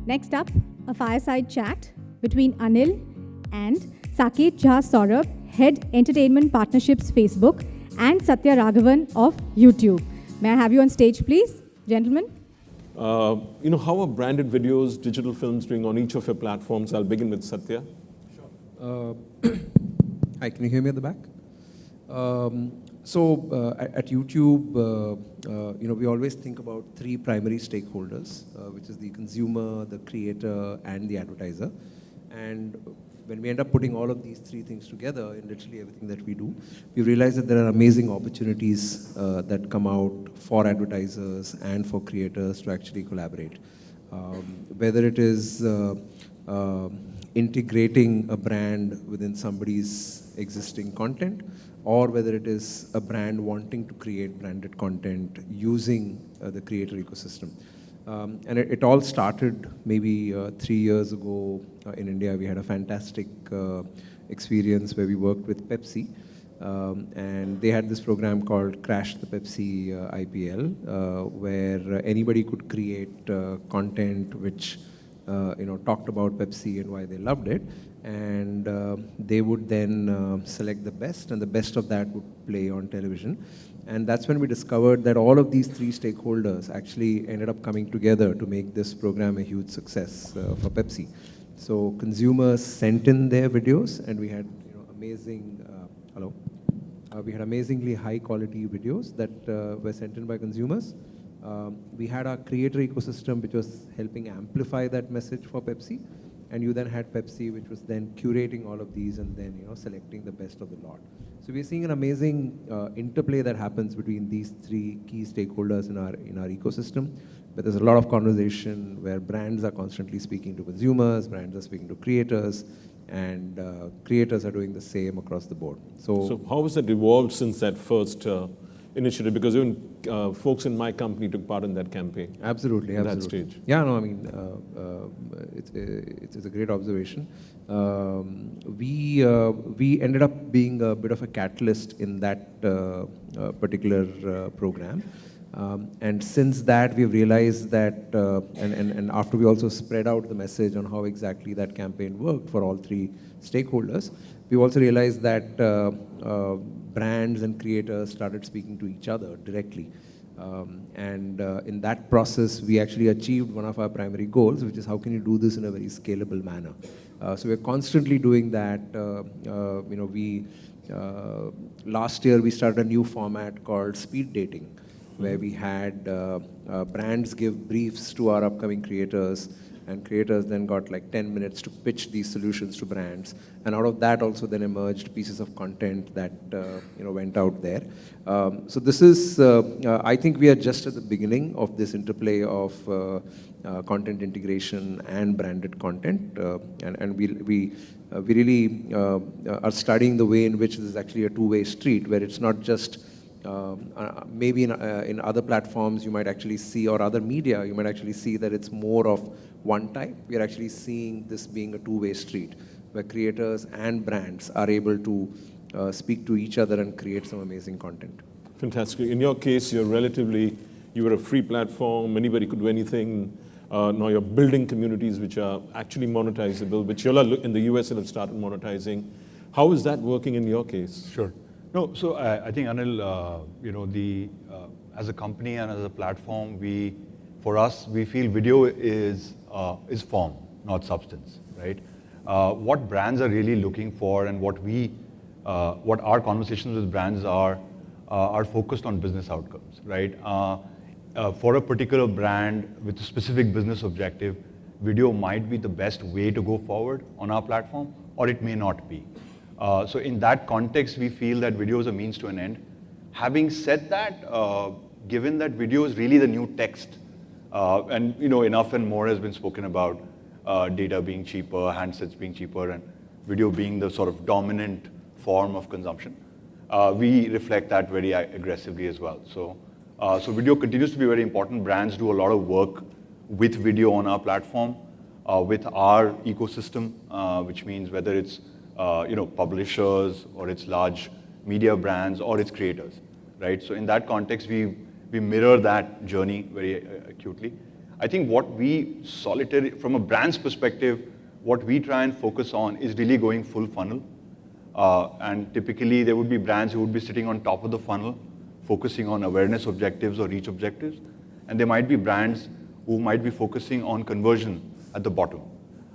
Next up, a fireside chat between Anil and Saket Jha Saurabh, Head Entertainment Partnerships Facebook, and Satya Raghavan of YouTube. May I have you on stage, please, gentlemen? How are branded videos, digital films doing on each of your platforms? I'll begin with Satya. Sure. Hi, can you hear me at the back? At YouTube, we always think about three primary stakeholders, which is the consumer, the creator, and the advertiser. And when we end up putting all of these three things together in literally everything that we do, we realize that there are amazing opportunities that come out for advertisers and for creators to actually collaborate. Whether it is integrating a brand within somebody's existing content, or whether it is a brand wanting to create branded content using the creator ecosystem. And it all started maybe 3 years ago in India. We had a fantastic experience where we worked with Pepsi. And they had this program called Crash the Pepsi IPL, where anybody could create content which talked about Pepsi and why they loved it. And they would then select the best, and the best of that would play on television. And that's when we discovered that all of these three stakeholders actually ended up coming together to make this program a huge success for Pepsi. So consumers sent in their videos, and we had we had amazingly high quality videos that were sent in by consumers. We had our creator ecosystem, which was helping amplify that message for Pepsi. And you then had Pepsi, which was then curating all of these and then selecting the best of the lot. So we're seeing an amazing interplay that happens between these three key stakeholders in our ecosystem. But there's a lot of conversation where brands are constantly speaking to consumers, brands are speaking to creators, and creators are doing the same across the board. So how has that evolved since that first initiative? Because even folks in my company took part in that campaign. Absolutely. At that stage. Yeah, no, I mean, it's a great observation. We ended up being a bit of a catalyst in that particular program. And since that, we've realized that, and after we also spread out the message on how exactly that campaign worked for all three stakeholders, we also realized that brands and creators started speaking to each other directly. In that process, we actually achieved one of our primary goals, which is how can you do this in a very scalable manner. So we're constantly doing that. Last year, we started a new format called speed dating, where we had brands give briefs to our upcoming creators, and creators then got like 10 minutes to pitch these solutions to brands. And out of that also then emerged pieces of content that went out there. So this is, I think we are just at the beginning of this interplay of content integration and branded content. And we really are studying the way in which this is actually a two-way street, where it's not just maybe in other platforms you might actually see, or other media, you might actually see that it's more of one type. We are actually seeing this being a two-way street, where creators and brands are able to speak to each other and create some amazing content. Fantastic. In your case, you were a free platform, anybody could do anything. Now you're building communities which are actually monetizable, which you all in the US have started monetizing. How is that working in your case? Sure. No, so I think, Anil, as a company and as a platform, for us, we feel video is form, not substance, right? What brands are really looking for, and what our conversations with brands are focused on business outcomes, right? For a particular brand with a specific business objective, video might be the best way to go forward on our platform, or it may not be. So in that context, we feel that video is a means to an end. Having said that, given that video is really the new text, and enough and more has been spoken about data being cheaper, handsets being cheaper, and video being the sort of dominant form of consumption, we reflect that very aggressively as well. So video continues to be very important. Brands do a lot of work with video on our platform, with our ecosystem, which means whether it's publishers, or it's large media brands, or it's creators, right? So in that context, we mirror that journey very acutely. I think what we from a brand's perspective, what we try and focus on is really going full funnel. And typically there would be brands who would be sitting on top of the funnel, focusing on awareness objectives or reach objectives. And there might be brands who might be focusing on conversion at the bottom.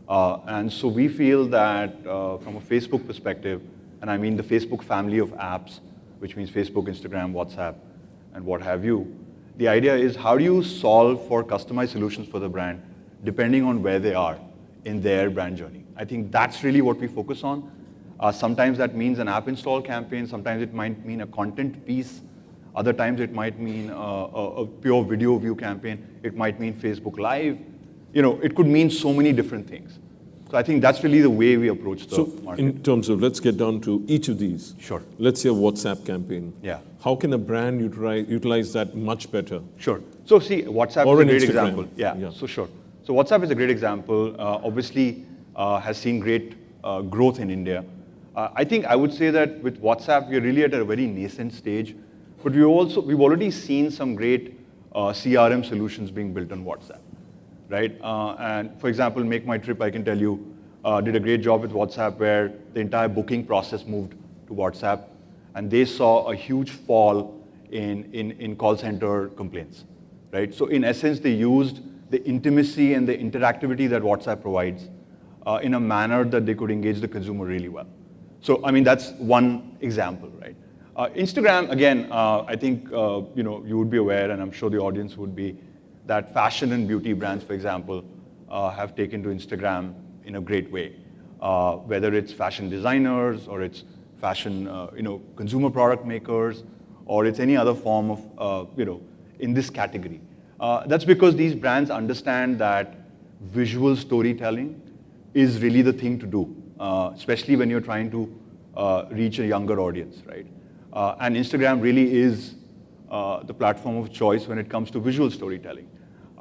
And so we feel that from a Facebook perspective, and I mean the Facebook family of apps, which means Facebook, Instagram, WhatsApp, and what have you, the idea is how do you solve for customized solutions for the brand depending on where they are in their brand journey. I think that's really what we focus on. Sometimes that means an app install campaign, sometimes it might mean a content piece, other times it might mean a pure video view campaign, it might mean Facebook Live, it could mean so many different things. So I think that's really the way we approach the market. In terms of, let's get down to each of these. Sure. Let's say a WhatsApp campaign. Yeah. How can a brand utilize that much better? Sure. So see, WhatsApp Or is a great Instagram. example. Yeah, so sure. So WhatsApp is a great example. Obviously, has seen great growth in India. I think I would say that with WhatsApp, we're really at a very nascent stage. But we've already seen some great CRM solutions being built on WhatsApp. Right? And for example, Make My Trip, I can tell you, did a great job with WhatsApp where the entire booking process moved to WhatsApp, and they saw a huge fall in call center complaints. Right? So in essence, they used the intimacy and the interactivity that WhatsApp provides in a manner that they could engage the consumer really well. So I mean, that's one example, right? Instagram, again, I think you would be aware, and I'm sure the audience would be, that fashion and beauty brands, for example, have taken to Instagram in a great way. Whether it's fashion designers or it's fashion, consumer product makers, or it's any other form of, in this category. That's because these brands understand that visual storytelling is really the thing to do, especially when you're trying to reach a younger audience, right? And Instagram really is the platform of choice when it comes to visual storytelling.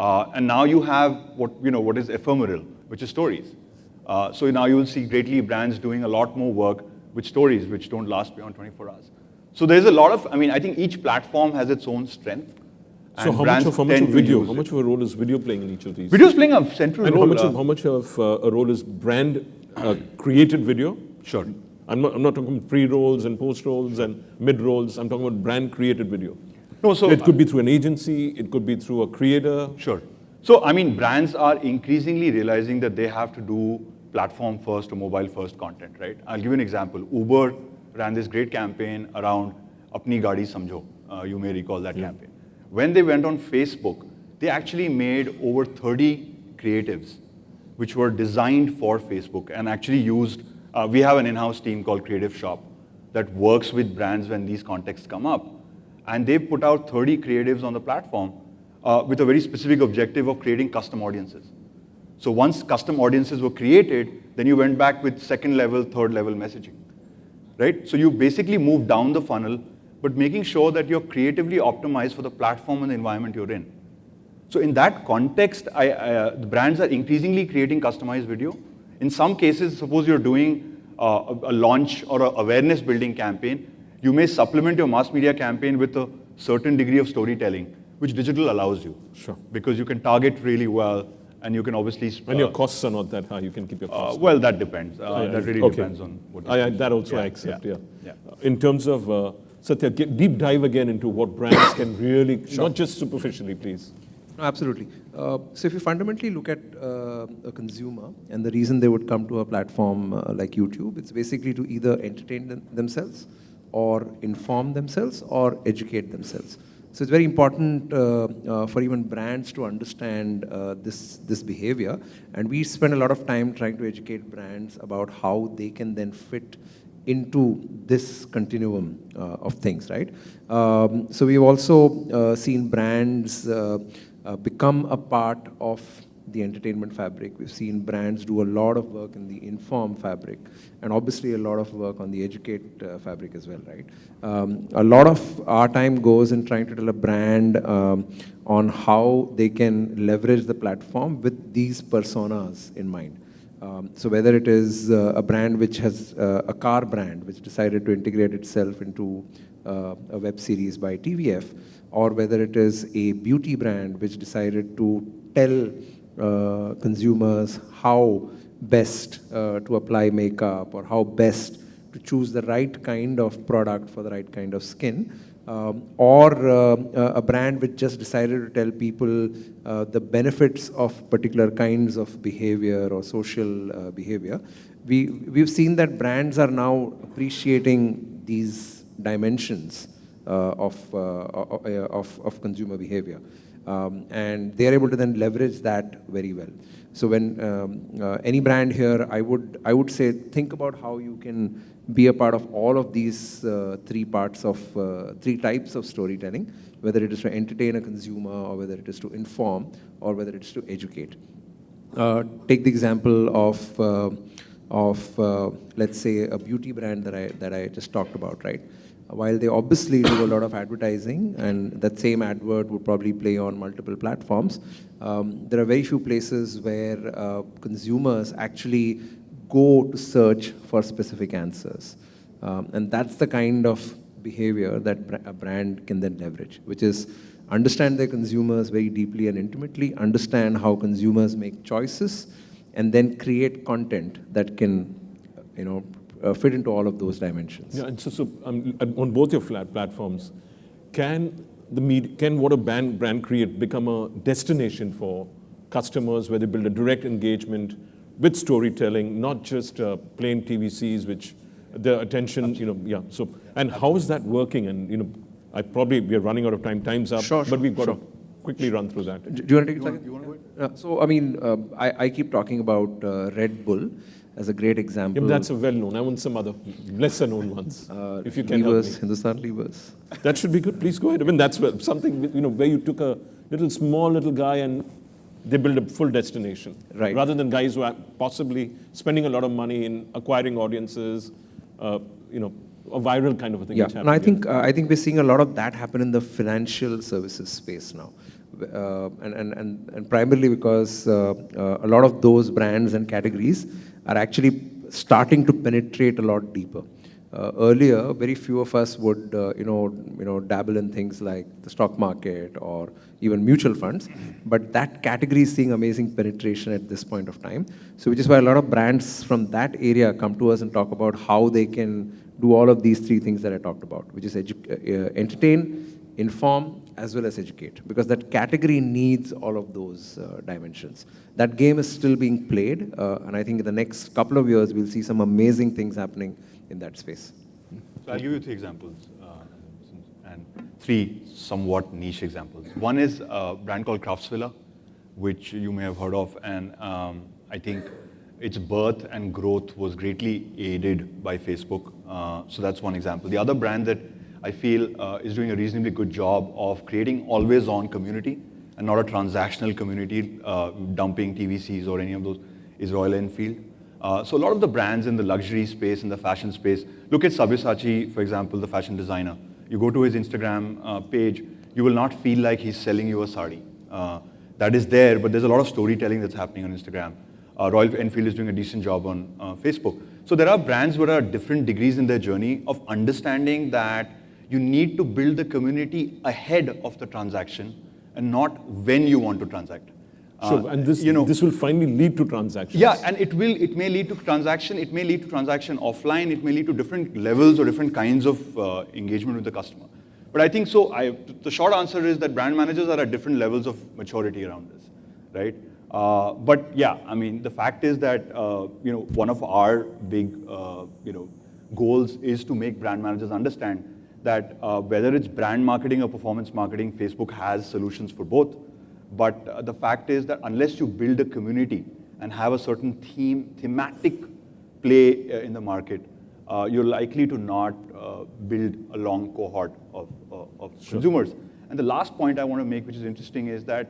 And now you have what is ephemeral, which is stories. So now you will see greatly brands doing a lot more work with stories which don't last beyond 24 hours. So there's a lot of, I think each platform has its own strength. So how much of video, how much of a role is video playing in each of these? Video is playing a central role. And how much of a role is brand created video? Sure. I'm not talking about pre-rolls and post-rolls and mid-rolls. I'm talking about brand created video. No, so it could be through an agency, it could be through a creator. Sure. So, brands are increasingly realizing that they have to do platform first or mobile first content, right? I'll give you an example. Uber ran this great campaign around Apni Gaadi Samjho. You may recall that campaign. When they went on Facebook, they actually made over 30 creatives which were designed for Facebook and actually used, we have an in-house team called Creative Shop that works with brands when these contexts come up. And they put out 30 creatives on the platform with a very specific objective of creating custom audiences. So once custom audiences were created, then you went back with second level, third level messaging, right? So you basically move down the funnel, but making sure that you're creatively optimized for the platform and the environment you're in. So in that context, the brands are increasingly creating customized video. In some cases, suppose you're doing a launch or an awareness building campaign, you may supplement your mass media campaign with a certain degree of storytelling, which digital allows you. Sure. Because you can target really well, and you can obviously... and your costs are not that high, you can keep your costs. Well, that depends. That really depends on what you that also I accept, yeah. In terms of, Satya, deep dive again into what brands can really, not just superficially, please. No, absolutely. So if you fundamentally look at a consumer and the reason they would come to a platform like YouTube, it's basically to either entertain themselves or inform themselves or educate themselves. So it's very important for even brands to understand this behavior. And we spend a lot of time trying to educate brands about how they can then fit into this continuum of things, right? So we've also seen brands become a part of the entertainment fabric. We've seen brands do a lot of work in the inform fabric, and obviously a lot of work on the educate fabric as well, right? A lot of our time goes in trying to tell a brand on how they can leverage the platform with these personas in mind. So whether it is a brand which has a car brand which decided to integrate itself into a web series by TVF, or whether it is a beauty brand which decided to tell consumers how best to apply makeup or how best to choose the right kind of product for the right kind of skin, or a brand which just decided to tell people the benefits of particular kinds of behavior or social behavior. We've seen that brands are now appreciating these dimensions of consumer behavior. And they are able to then leverage that very well. So when any brand here, I would say, think about how you can be a part of all of these three types of storytelling, whether it is to entertain a consumer, or whether it is to inform, or whether it is to educate. Take the example of let's say a beauty brand that I just talked about, right? While they obviously do a lot of advertising, and that same advert would probably play on multiple platforms, there are very few places where consumers actually go to search for specific answers. And that's the kind of behavior that a brand can then leverage, which is understand their consumers very deeply and intimately, understand how consumers make choices, and then create content that can, fit into all of those dimensions. Yeah, and so on both your platforms, can what a brand create become a destination for customers where they build a direct engagement with storytelling, not just plain TVCs, which the attention, yeah. So, and how is that working? And we are running out of time. Time's up. Sure, but we've got to quickly run through that. Do you want to take a second? You want to go ahead? So, I mean, I keep talking about Red Bull as a great example. Yeah, that's a well-known. I want some other lesser-known ones, if you can help me. Hindustan Levers. That should be good. Please go ahead. I mean, that's something where you took a small little guy and they build a full destination, right? Rather than guys who are possibly spending a lot of money in acquiring audiences, a viral kind of a thing. Yeah, and I think we're seeing a lot of that happen in the financial services space now. And primarily because a lot of those brands and categories are actually starting to penetrate a lot deeper. Earlier, very few of us would, dabble in things like the stock market or even mutual funds, but that category is seeing amazing penetration at this point of time. So which is why a lot of brands from that area come to us and talk about how they can do all of these three things that I talked about, which is entertain, inform, as well as educate, because that category needs all of those dimensions. That game is still being played, and I think in the next couple of years, we'll see some amazing things happening in that space. So I'll give you three examples, and three somewhat niche examples. One is a brand called Craftsvilla, which you may have heard of, and I think its birth and growth was greatly aided by Facebook. So that's one example. The other brand that I feel is doing a reasonably good job of creating always-on community and not a transactional community, dumping TVCs or any of those, is Royal Enfield. So a lot of the brands in the luxury space, in the fashion space, look at Sabyasachi, for example, the fashion designer. You go to his Instagram page, you will not feel like he's selling you a sari. That is there, but there's a lot of storytelling that's happening on Instagram. Royal Enfield is doing a decent job on Facebook. So there are brands who are at different degrees in their journey of understanding that you need to build the community ahead of the transaction and not when you want to transact. Sure, and this will finally lead to transactions. Yeah, and it may lead to transaction, it may lead to transaction offline, it may lead to different levels or different kinds of engagement with the customer. But I think the short answer is that brand managers are at different levels of maturity around this, right? But yeah, I mean, the fact is that one of our big goals is to make brand managers understand that whether it's brand marketing or performance marketing, Facebook has solutions for both. But the fact is that unless you build a community and have a certain thematic play in the market, you're likely to not build a long cohort of consumers. And the last point I want to make, which is interesting, is that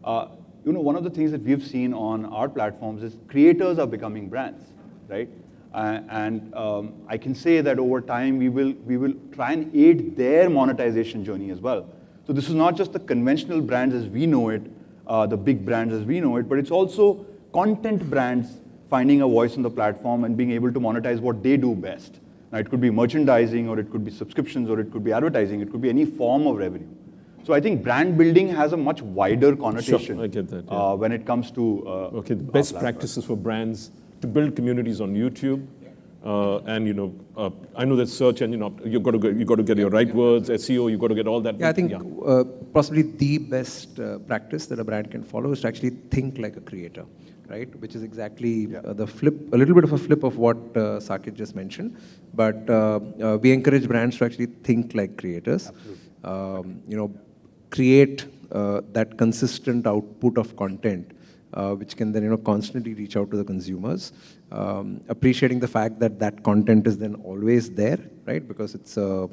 one of the things that we've seen on our platforms is creators are becoming brands, right? And I can say that over time we will try and aid their monetization journey as well. So this is not just the conventional brands as we know it, the big brands as we know it, but it's also content brands finding a voice on the platform and being able to monetize what they do best. Now, it could be merchandising, or it could be subscriptions, or it could be advertising. It could be any form of revenue. So I think brand building has a much wider connotation. Sure, I get that, yeah. When it comes to Okay, the best practices for brands to build communities on YouTube. And I know that search engine, you've got to get your right words, SEO, you've got to get all that. Yeah, I think possibly the best practice that a brand can follow is to actually think like a creator, right? Which is exactly the flip, a little bit of a flip of what Saket just mentioned. But we encourage brands to actually think like creators. Create that consistent output of content, which can then constantly reach out to the consumers. Appreciating the fact that that content is then always there, right? Because it's a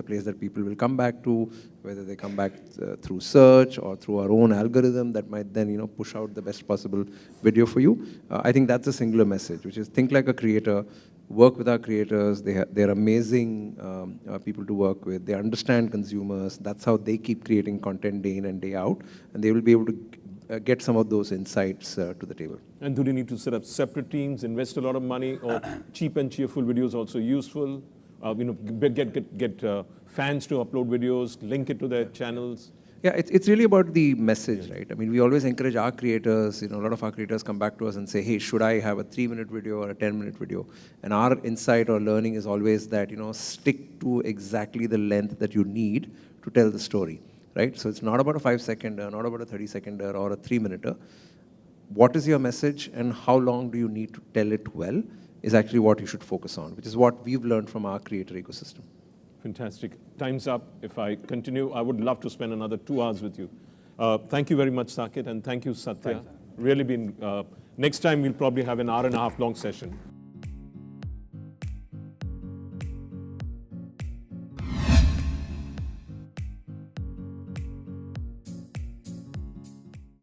place that people will come back to, whether they come back through search or through our own algorithm that might then push out the best possible video for you. I think that's a singular message, which is think like a creator, work with our creators. They're amazing people to work with. They understand consumers. That's how they keep creating content day in and day out, and they will be able to get some of those insights to the table. And do they need to set up separate teams, invest a lot of money, or cheap and cheerful videos also useful? Get fans to upload videos, link it to their channels. Yeah, it's really about the message, right? I mean, we always encourage our creators, a lot of our creators come back to us and say, hey, should I have a 3-minute video or a 10-minute video? And our insight or learning is always that, stick to exactly the length that you need to tell the story. Right? So it's not about a 5-seconder, not about a 30-seconder or a 3-minuter. What is your message and how long do you need to tell it well is actually what you should focus on, which is what we've learned from our creator ecosystem. Fantastic. Time's up. If I continue, I would love to spend another 2 hours with you. Thank you very much, Saket, and thank you, Satya. Thanks. Really been, next time we'll probably have an hour-and-a-half long session.